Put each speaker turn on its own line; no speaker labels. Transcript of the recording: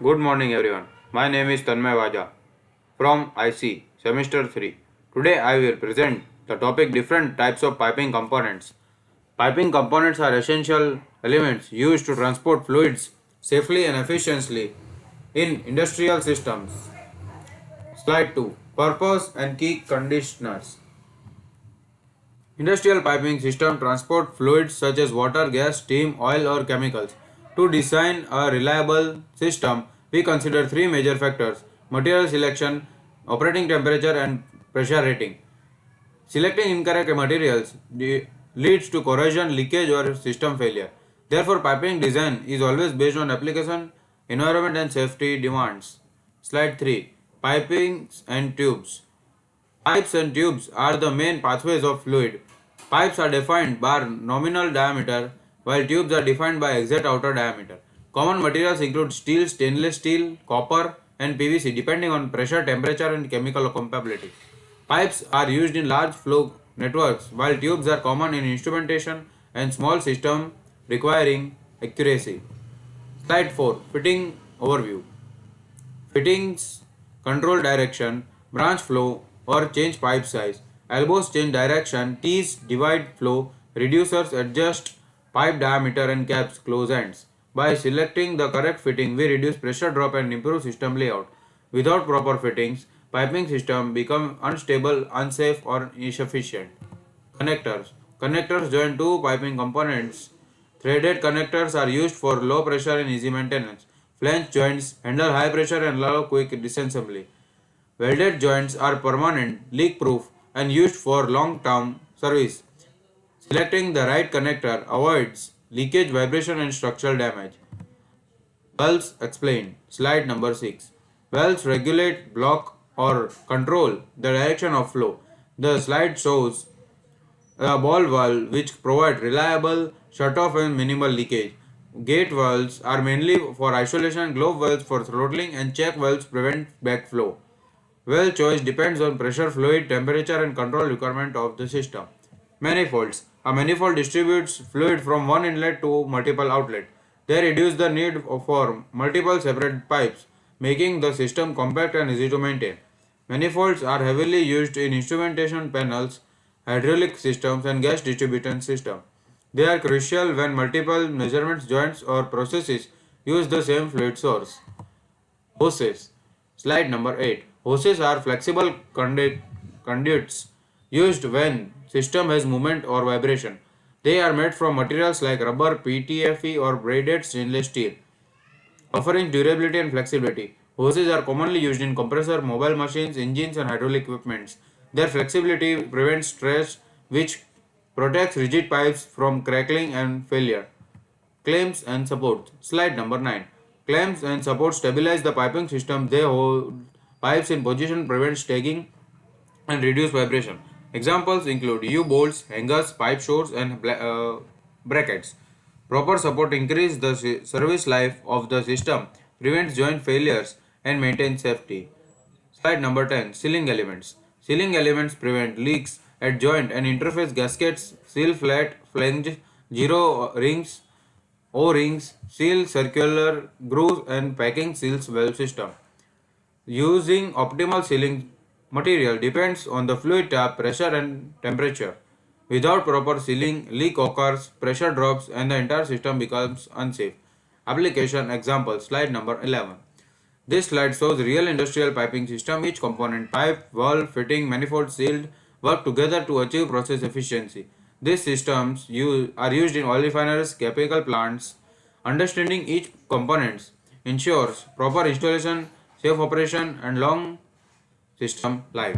Good morning everyone. My name is Tanmay Vaja from IC Semester 3. Today I will present the topic different types of piping components. Piping components are essential elements used to transport fluids safely and efficiently in industrial systems. Slide 2. Purpose and key conditioners. Industrial piping system transport fluids such as water, gas, steam, oil or chemicals. To design a reliable system, we consider three major factors: material selection, operating temperature and pressure rating. Selecting incorrect materials leads to corrosion, leakage or system failure. Therefore, piping design is always based on application, environment and safety demands. Slide 3. Pipings and tubes. Pipes and tubes are the main pathways of fluid. Pipes are defined by nominal diameter, while tubes are defined by exact outer diameter. Common materials include steel, stainless steel, copper, and PVC, depending on pressure, temperature, and chemical compatibility. Pipes are used in large flow networks, while tubes are common in instrumentation and small systems requiring accuracy. Slide 4. Fitting overview. Fittings control direction, branch flow or change pipe size. Elbows change direction, T's divide flow, reducers adjust pipe diameter and caps close ends. By selecting the correct fitting, we reduce pressure drop and improve system layout. Without proper fittings, piping system become unstable, unsafe or insufficient. Connectors. Connectors join two piping components. Threaded connectors are used for low pressure and easy maintenance. Flange joints handle high pressure and allow quick disassembly. Welded joints are permanent, leak proof, and used for long term service. Selecting the right connector avoids leakage, vibration, and structural damage. Valves explained. Slide number 6. Valves regulate, block, or control the direction of flow. The slide shows a ball valve which provide reliable shut-off and minimal leakage. Gate valves are mainly for isolation, glove valves for throttling, and check valves prevent backflow. Valve choice depends on pressure, fluid, temperature, and control requirement of the system. Manifolds. A manifold distributes fluid from one inlet to multiple outlets. They reduce the need for multiple separate pipes, making the system compact and easy to maintain. Manifolds are heavily used in instrumentation panels, hydraulic systems, and gas distribution systems. They are crucial when multiple measurements, joints, or processes use the same fluid source. Hoses. Slide number 8. Hoses are flexible conduits used when system has movement or vibration. They are made from materials like rubber, PTFE or braided stainless steel, offering durability and flexibility. Hoses are commonly used in compressor, mobile machines, engines and hydraulic equipments. Their flexibility prevents stress which protects rigid pipes from crackling and failure. Clamps and support. Slide number 9. Clamps and support stabilize the piping system. They hold pipes in position, prevent sagging, and reduce vibration. Examples include U-bolts, hangers, pipe shores, and brackets. Proper support increases the service life of the system, prevents joint failures, and maintains safety. Slide number 10. Sealing elements. Sealing elements prevent leaks at joint and interface. Gaskets seal flat flange, zero rings, O-rings, seal circular grooves, and packing seals valve system. Using optimal sealing material depends on the fluid type, pressure, and temperature. Without proper sealing, leak occurs, pressure drops, and the entire system becomes unsafe. Application example, slide number 11. This slide shows real industrial piping system. Each component, pipe, valve, fitting, manifold, sealed, work together to achieve process efficiency. These systems are used in oil refineries, chemical plants. Understanding each component ensures proper installation, safe operation, and long system life.